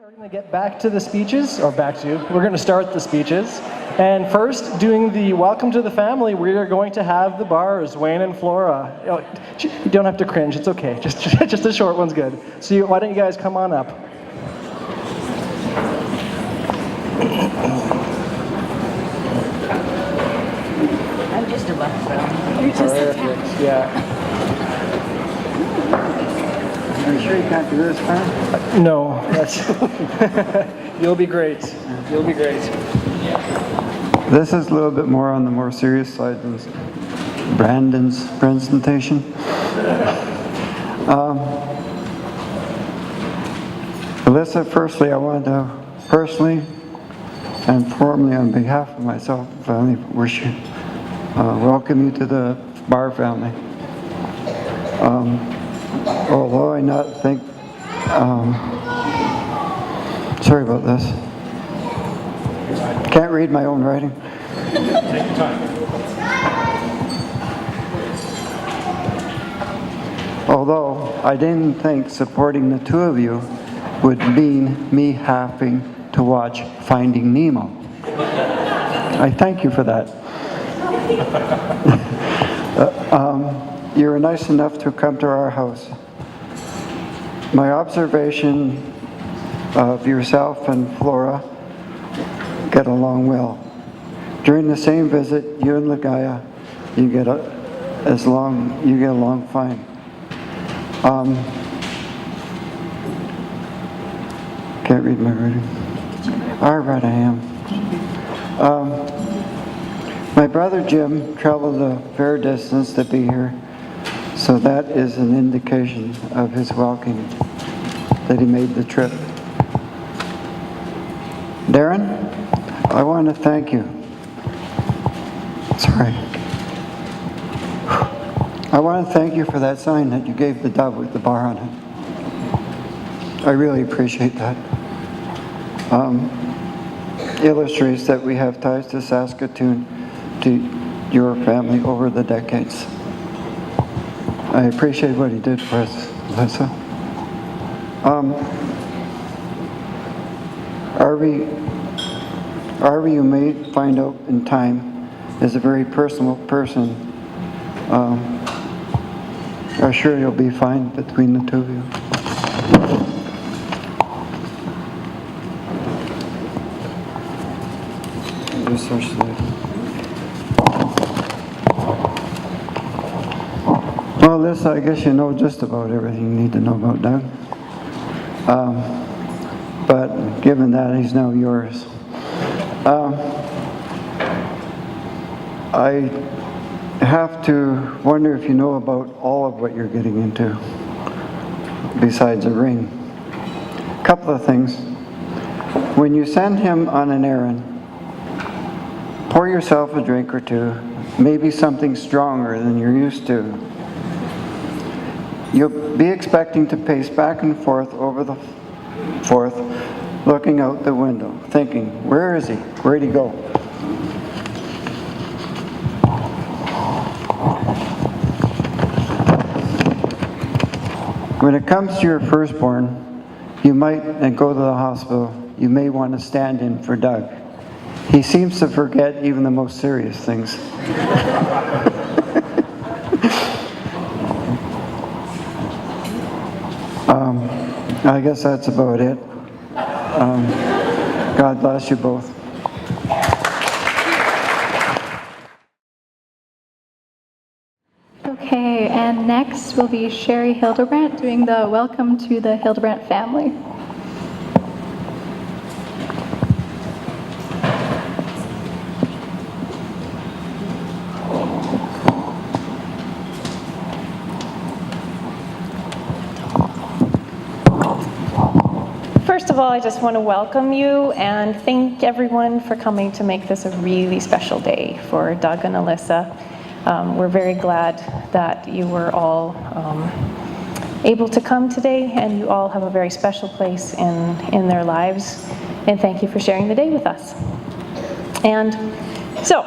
we're going to get back to the speeches, or we're going to start the speeches. And first, doing the welcome to the family, we are going to have the bars, Wayne and Flora. You don't have to cringe, it's okay. Just a short one's good. So why don't you guys come on up? I'm just a buffer. You're just a yeah. Are you sure you can't do this, man? No, that's you'll be great. You'll be great. This is a little bit more on the more serious side than Brandon's presentation. Alissa, firstly, I want to personally and formally on behalf of myself and family wish you, welcome you to the Bar family. Although I not think, sorry about this. Can't read my own writing. Take your time. Although I didn't think supporting the two of you would mean me having to watch Finding Nemo. I thank you for that. You were nice enough to come to our house. My observation of yourself and Flora get along well. During the same visit, you and Ligaya, you get along fine. Can't read my writing. All right, I am. My brother Jim traveled a fair distance to be here, so that is an indication of his welcome that he made the trip. Darren, I want to thank you. Sorry. I want to thank you for that sign that you gave the dove with the bar on it. I really appreciate that. Illustrates that we have ties to Saskatoon, to your family over the decades. I appreciate what he did for us, Alissa. Arvi, you may find out in time, is a very personal person. I'm sure you'll be fine between the two of you. Well, Alissa, I guess you know just about everything you need to know about Doug. But given that, he's now yours. I have to wonder if you know about all of what you're getting into, besides a ring. A couple of things. When you send him on an errand, pour yourself a drink or two, maybe something stronger than you're used to. You'll be expecting to pace back and forth looking out the window, thinking, where is he? Where'd he go? When it comes to your firstborn, you might go to the hospital. You may want to stand in for Doug. He seems to forget even the most serious things. I guess that's about it. God bless you both. Okay, and next will be Sherry Hildebrandt doing the welcome to the Hildebrandt family. First of all, I just want to welcome you and thank everyone for coming to make this a really special day for Doug and Alissa. We're very glad that you were all able to come today, and you all have a very special place in their lives. And thank you for sharing the day with us. And so,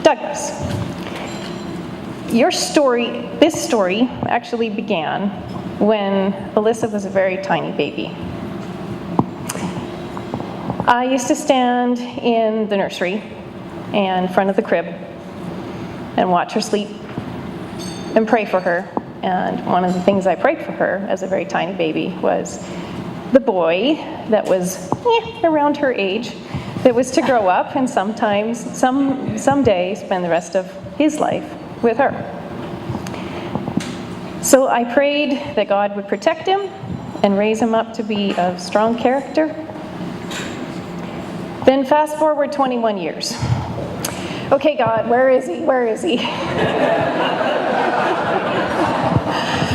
Douglas, this story actually began when Alissa was a very tiny baby. I used to stand in the nursery in front of the crib and watch her sleep and pray for her. And one of the things I prayed for her as a very tiny baby was the boy that was around her age, that was to grow up and someday spend the rest of his life with her. So I prayed that God would protect him and raise him up to be of strong character. Then fast forward 21 years. Okay, God, where is he? Where is he?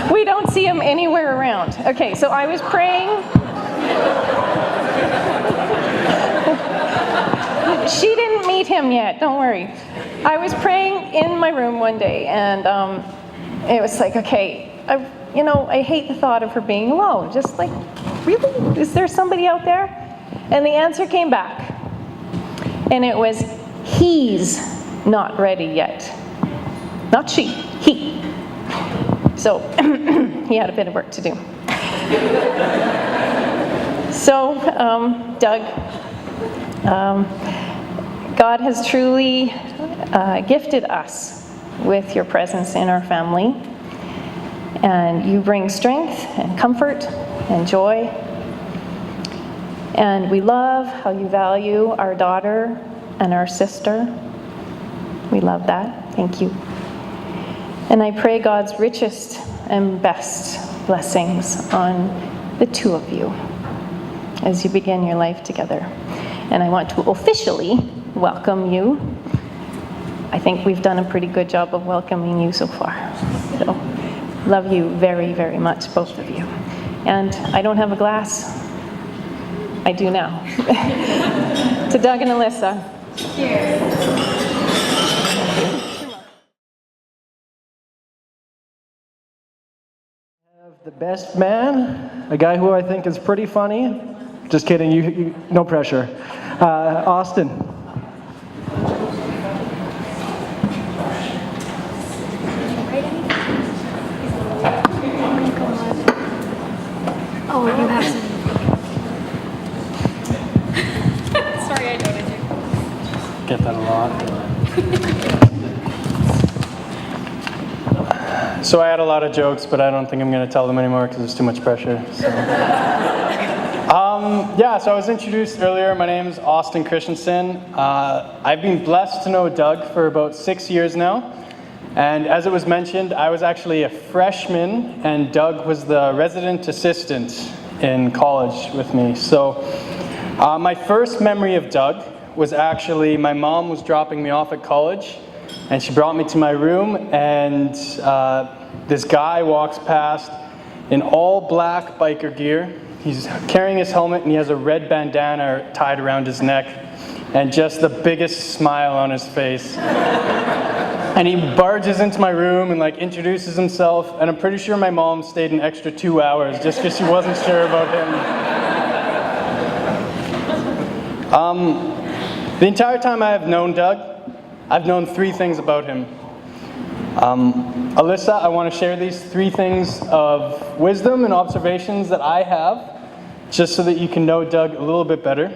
We don't see him anywhere around. Okay, so I was praying. She didn't meet him yet, don't worry. I was praying in my room one day, and it was like, okay, I hate the thought of her being alone. Just like, really? Is there somebody out there? And the answer came back. And it was, he's not ready yet. Not she, he. So he had a bit of work to do. So, Doug, God has truly gifted us with your presence in our family. And you bring strength and comfort and joy. And we love how you value our daughter and our sister. We love that. Thank you. And I pray God's richest and best blessings on the two of you as you begin your life together. And I want to officially welcome you. I think we've done a pretty good job of welcoming you so far. So, love you very, very much, both of you. And I don't have a glass. I do now. To Doug and Alissa. Cheers. The best man, a guy who I think is pretty funny. Just kidding, you no pressure. Austin. Oh, you have some. Sorry, I noted you. Get that a lot. So I had a lot of jokes, but I don't think I'm going to tell them anymore because there's too much pressure. So. So I was introduced earlier. My name is Austin Christensen. I've been blessed to know Doug for about 6 years now. And as it was mentioned, I was actually a freshman, and Doug was the resident assistant in college with me. So my first memory of Doug was actually my mom was dropping me off at college, and she brought me to my room, and this guy walks past in all black biker gear. He's carrying his helmet, and he has a red bandana tied around his neck, and just the biggest smile on his face. And he barges into my room and introduces himself, and I'm pretty sure my mom stayed an extra 2 hours just because she wasn't sure about him. The entire time I have known Doug, I've known 3 things about him. Alissa, I want to share these 3 things of wisdom and observations that I have, just so that you can know Doug a little bit better.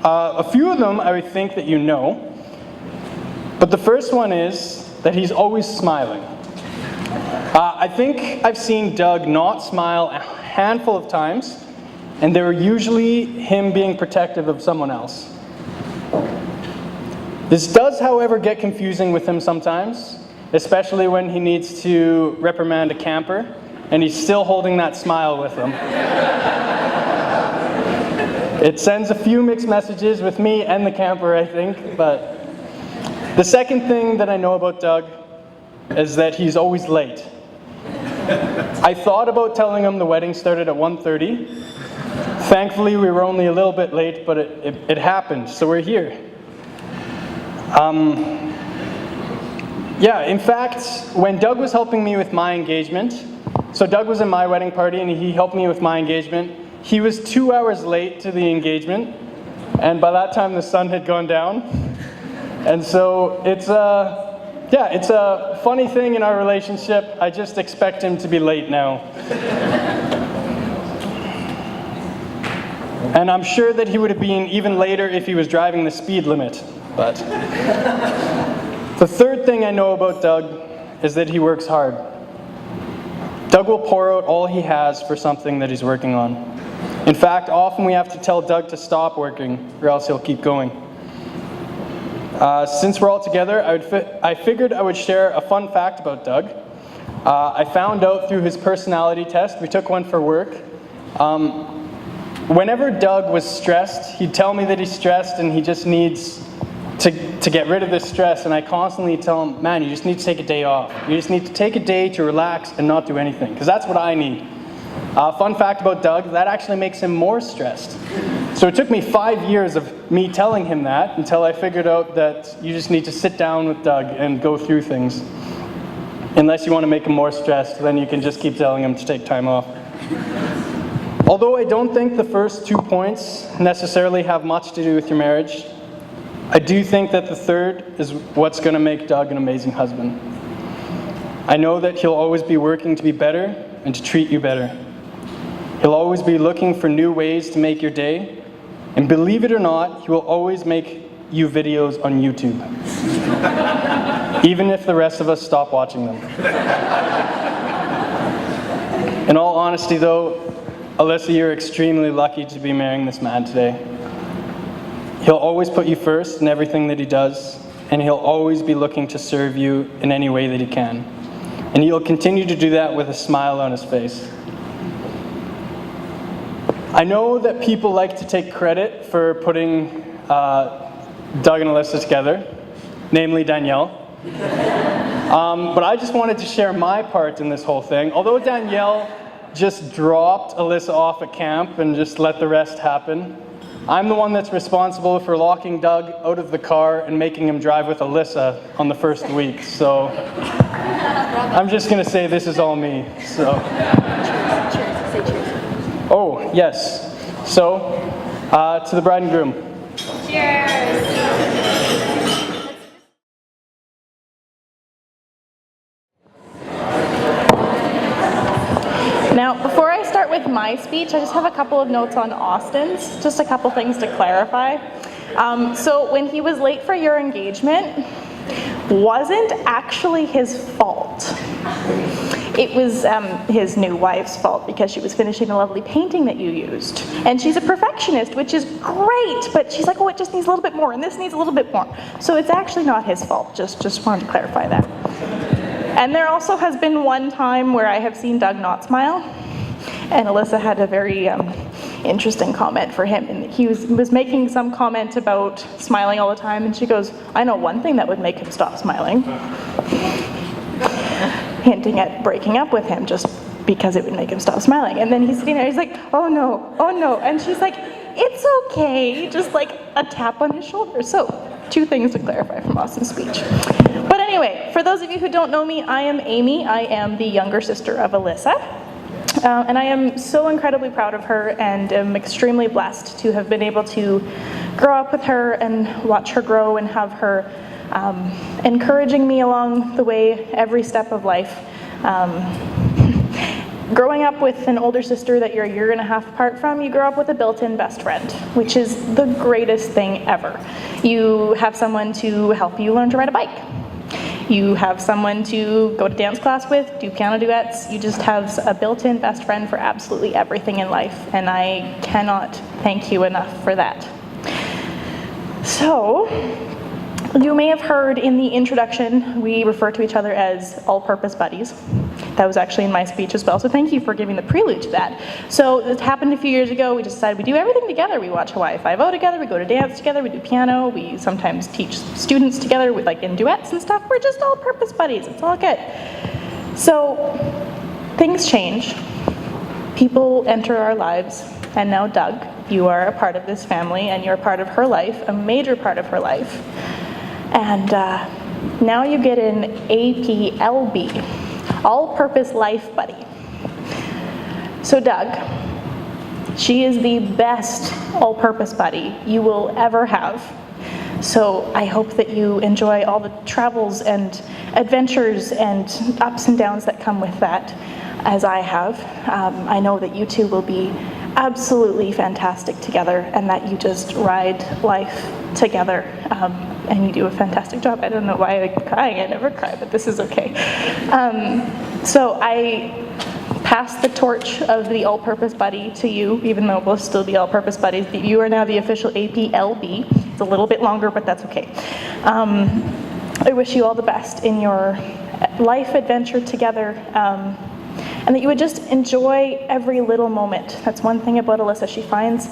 A few of them I would think that you know, but the first one is that he's always smiling. I think I've seen Doug not smile a handful of times, and they were usually him being protective of someone else. This does, however, get confusing with him sometimes, especially when he needs to reprimand a camper, and he's still holding that smile with him. It sends a few mixed messages with me and the camper, I think, but the second thing that I know about Doug is that he's always late. I thought about telling him the wedding started at 1:30. Thankfully, we were only a little bit late, but it happened, so we're here. In fact, when Doug was helping me with my engagement, so Doug was in my wedding party and he helped me with my engagement. He was 2 hours late to the engagement, and by that time the sun had gone down. And so it's a funny thing in our relationship. I just expect him to be late now. And I'm sure that he would have been even later if he was driving the speed limit. But the third thing I know about Doug is that he works hard. Doug will pour out all he has for something that he's working on. In fact, often we have to tell Doug to stop working or else he'll keep going. Since we're all together, I figured I would share a fun fact about Doug. I found out through his personality test. We took one for work. Whenever Doug was stressed, he'd tell me that he's stressed and he just needs to get rid of this stress. And I constantly tell him, man, you just need to take a day off. You just need to take a day to relax and not do anything, because that's what I need. Fun fact about Doug, that actually makes him more stressed. So it took me 5 years of me telling him that until I figured out that you just need to sit down with Doug and go through things. Unless you want to make him more stressed, then you can just keep telling him to take time off. Although I don't think the first 2 points necessarily have much to do with your marriage, I do think that the third is what's going to make Doug an amazing husband. I know that he'll always be working to be better and to treat you better. He'll always be looking for new ways to make your day, and believe it or not, he will always make you videos on YouTube. Even if the rest of us stop watching them. In all honesty though, Alissa, you're extremely lucky to be marrying this man today. He'll always put you first in everything that he does, and he'll always be looking to serve you in any way that he can. And he'll continue to do that with a smile on his face. I know that people like to take credit for putting Doug and Alissa together, namely Danielle. But I just wanted to share my part in this whole thing. Although Danielle just dropped Alissa off at camp and just let the rest happen, I'm the one that's responsible for locking Doug out of the car and making him drive with Alissa on the first week. So I'm just going to say this is all me. So. Cheers. Say cheers. Oh, yes. So, to the bride and groom. Now, before I start with my speech, I just have a couple of notes on Austin's, just a couple things to clarify. So when he was late for your engagement, wasn't actually his fault. It was his new wife's fault because she was finishing a lovely painting that you used. And she's a perfectionist, which is great, but she's like, oh, it just needs a little bit more, and this needs a little bit more. So it's actually not his fault, just wanted to clarify that. And there also has been one time where I have seen Doug not smile, and Alissa had a very interesting comment for him. And he was making some comment about smiling all the time, and she goes, I know one thing that would make him stop smiling. Hinting at breaking up with him just because it would make him stop smiling. And then he's sitting there, he's like, oh no. And she's like, it's okay, just like a tap on his shoulder. So 2 things to clarify from Austin's speech. But anyway, for those of you who don't know me, I am Amy. I am the younger sister of Alissa. And I am so incredibly proud of her and am extremely blessed to have been able to grow up with her and watch her grow and have her encouraging me along the way every step of life. Growing up with an older sister that you're a year and a half apart from, you grow up with a built-in best friend, which is the greatest thing ever. You have someone to help you learn to ride a bike. You have someone to go to dance class with, do piano duets. You just have a built-in best friend for absolutely everything in life, and I cannot thank you enough for that. So, you may have heard in the introduction, we refer to each other as all-purpose buddies. That was actually in my speech as well, so thank you for giving the prelude to that. So it happened a few years ago. We just decided we do everything together. We watch Hawaii Five-0 together, we go to dance together, we do piano, we sometimes teach students together, like in duets and stuff. We're just all-purpose buddies. It's all good. So things change. People enter our lives, and now Doug, you are a part of this family, and you're a part of her life, a major part of her life. And now you get an APLB, all-purpose life buddy. So Doug, she is the best all-purpose buddy you will ever have. So I hope that you enjoy all the travels and adventures and ups and downs that come with that, as I have. I know that you two will be absolutely fantastic together, and that you just ride life together. And you do a fantastic job. I don't know why I'm crying. I never cry, but this is okay. So I pass the torch of the all-purpose buddy to you, even though we'll still be all-purpose buddies. You are now the official APLB. It's a little bit longer, but that's okay. I wish you all the best in your life adventure together, and that you would just enjoy every little moment. That's one thing about Alissa. She finds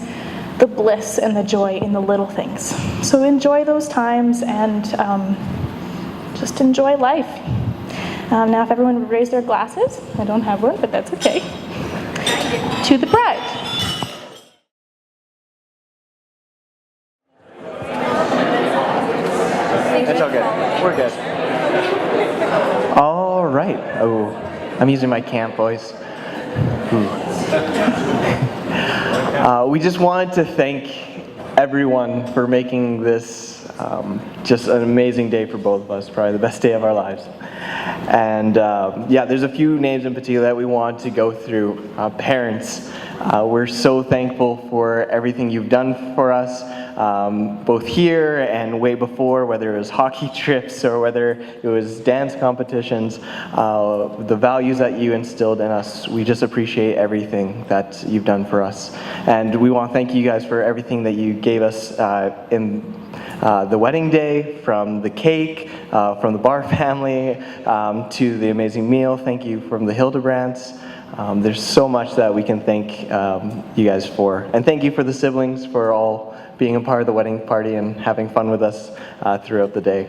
the bliss and the joy in the little things. So enjoy those times and just enjoy life. Now if everyone would raise their glasses, I don't have one, but that's okay, to the bride. It's okay. We're good. All right. Oh, I'm using my camp voice. We just wanted to thank everyone for making this just an amazing day for both of us, probably the best day of our lives. And yeah, there's a few names in particular that we want to go through. Parents, we're so thankful for everything you've done for us, both here and way before, whether it was hockey trips or whether it was dance competitions, the values that you instilled in us. We just appreciate everything that you've done for us. And we want to thank you guys for everything that you gave us in the wedding day, from the cake, from the Bar family, to the amazing meal. Thank you from the Hildebrands. There's so much that we can thank you guys for. And thank you for the siblings for all being a part of the wedding party and having fun with us throughout the day.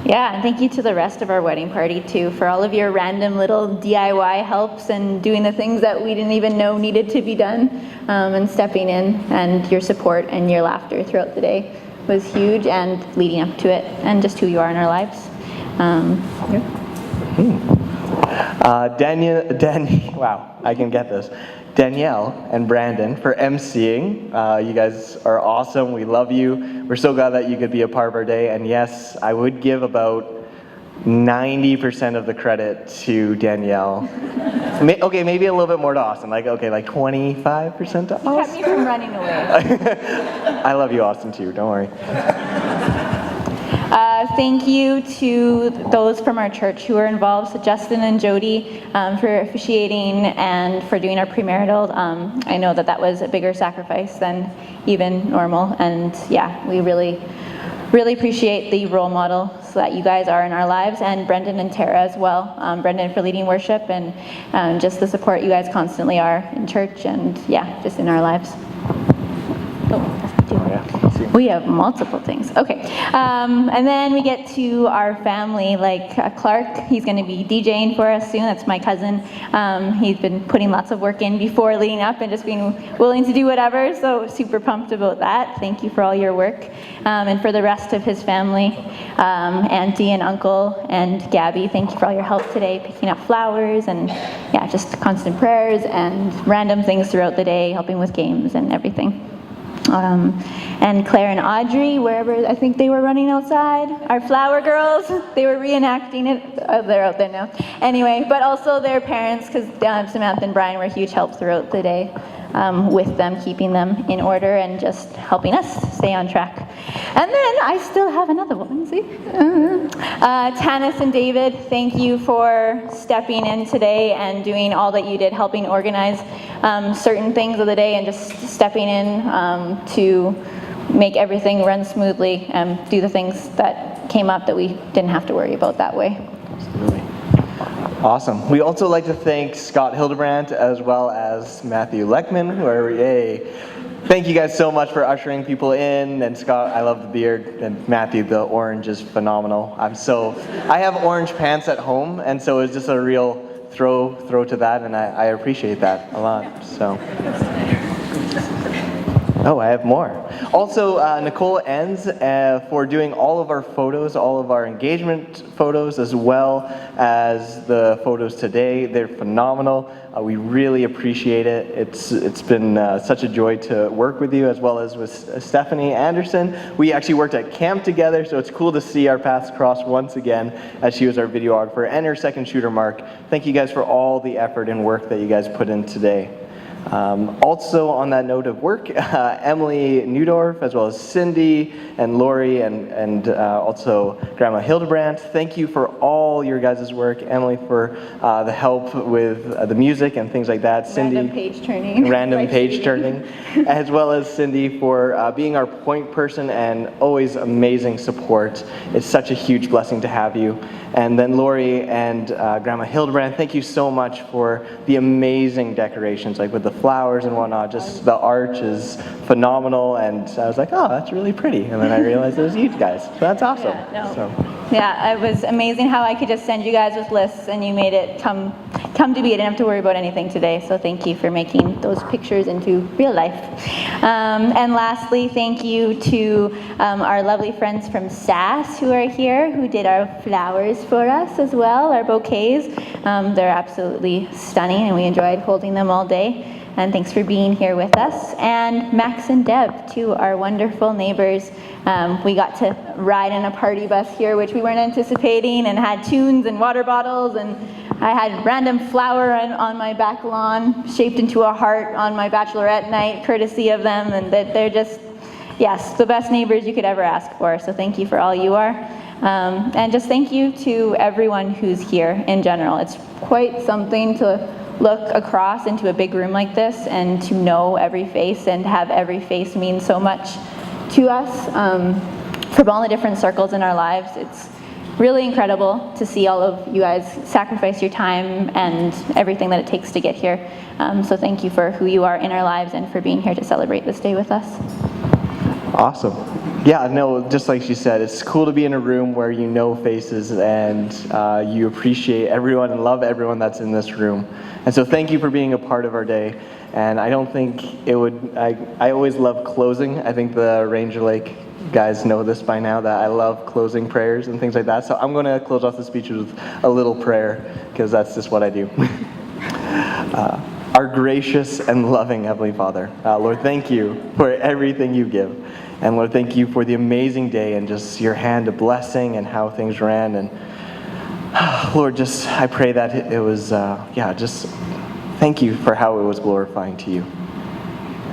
Yeah, and thank you to the rest of our wedding party too for all of your random little DIY helps and doing the things that we didn't even know needed to be done, and stepping in, and your support and your laughter throughout the day was huge, and leading up to it, and just who you are in our lives. Wow, I can get this. Danielle and Brandon for emceeing. You guys are awesome. We love you. We're so glad that you could be a part of our day. And yes, I would give about 90% of the credit to Danielle. Okay, maybe a little bit more to Austin. Like 25% to Austin. Kept me from running away. I love you, Austin, too. Don't worry. Thank you to those from our church who were involved, so Justin and Jody, for officiating and for doing our premarital. I know that was a bigger sacrifice than even normal, and yeah, we really appreciate the role model so that you guys are in our lives, and Brendan and Tara as well. Brendan for leading worship, and just the support you guys constantly are in church, and yeah, just in our lives. We have multiple things. Okay, and then we get to our family, like Clark. He's going to be DJing for us soon. That's my cousin. He's been putting lots of work in before leading up and just being willing to do whatever, so super pumped about that. Thank you for all your work. And for the rest of his family, Auntie and Uncle and Gabby, thank you for all your help today, picking up flowers and yeah, just constant prayers and random things throughout the day, helping with games and everything. And Claire and Audrey, wherever I think they were running outside, our flower girls, they were reenacting it. Oh, they're out there now. Anyway, but also their parents, because Samantha and Brian were huge help throughout the day with them, keeping them in order and just helping us stay on track. And then I still have another one, see? Tanis and David, thank you for stepping in today and doing all that you did, helping organize certain things of the day and just stepping in to make everything run smoothly and do the things that came up that we didn't have to worry about that way. Absolutely. Awesome. We also like to thank Scott Hildebrandt as well as Matthew Leckman, who are, yay. Thank you guys so much for ushering people in. And Scott, I love the beard. And Matthew, the orange is phenomenal. I have orange pants at home, and so it's just a real throw to that, and I appreciate that a lot. So. Oh, I have more. Also, Nicole Enns for doing all of our photos, all of our engagement photos, as well as the photos today. They're phenomenal. We really appreciate it. It's been such a joy to work with you, as well as with Stephanie Anderson. We actually worked at camp together, so it's cool to see our paths cross once again, as she was our videographer, and her second shooter, Mark. Thank you guys for all the effort and work that you guys put in today. Also on that note of work, Emily Neudorf, as well as Cindy and Lori and also Grandma Hildebrandt, thank you for all your guys' work. Emily for the help with the music and things like that. Cindy, Random page turning. random page turning, as well as Cindy for being our point person and always amazing support. It's such a huge blessing to have you. And then Lori and Grandma Hildebrandt, thank you so much for the amazing decorations, like with the flowers and whatnot. Just the arch is phenomenal, and I was like, oh, that's really pretty. And then I realized it was you guys. So that's awesome. Yeah, no. Yeah, it was amazing how I could just send you guys with lists and you made it come to be. I didn't have to worry about anything today, so thank you for making those pictures into real life. And lastly, thank you to our lovely friends from SAS who are here, who did our flowers for us as well, our bouquets. They're absolutely stunning, and we enjoyed holding them all day. And thanks for being here with us. And Max and Deb, too, our wonderful neighbors. We got to ride in a party bus here, which we weren't anticipating, and had tunes and water bottles, and I had random flower on my back lawn, shaped into a heart on my bachelorette night, courtesy of them, and that they're just, yes, the best neighbors you could ever ask for. So thank you for all you are. And just thank you to everyone who's here in general. It's quite something to look across into a big room like this and to know every face and have every face mean so much to us. From all the different circles in our lives, it's really incredible to see all of you guys sacrifice your time and everything that it takes to get here. So thank you for who you are in our lives and for being here to celebrate this day with us. Awesome. Yeah, no, just like she said, it's cool to be in a room where you know faces and you appreciate everyone and love everyone that's in this room. And so thank you for being a part of our day. And I don't think it would, I always love closing. I think the Ranger Lake guys know this by now, that I love closing prayers and things like that. So I'm going to close off the speech with a little prayer, because that's just what I do. Our gracious and loving Heavenly Father, Lord, thank you for everything you give. And Lord, thank you for the amazing day and just your hand of blessing and how things ran. And Lord, just I pray that it was, just thank you for how it was glorifying to you.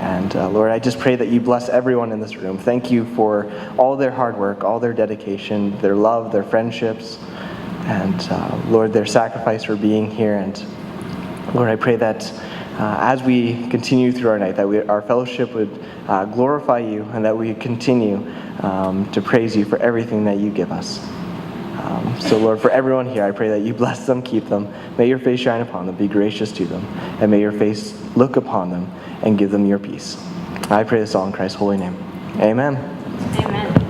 And Lord, I just pray that you bless everyone in this room. Thank you for all their hard work, all their dedication, their love, their friendships, and Lord, their sacrifice for being here. And Lord, I pray that as we continue through our night, that our fellowship would glorify you, and that we continue to praise you for everything that you give us. So Lord, for everyone here, I pray that you bless them, keep them. May your face shine upon them, be gracious to them, and may your face look upon them and give them your peace. I pray this all in Christ's holy name. Amen. Amen.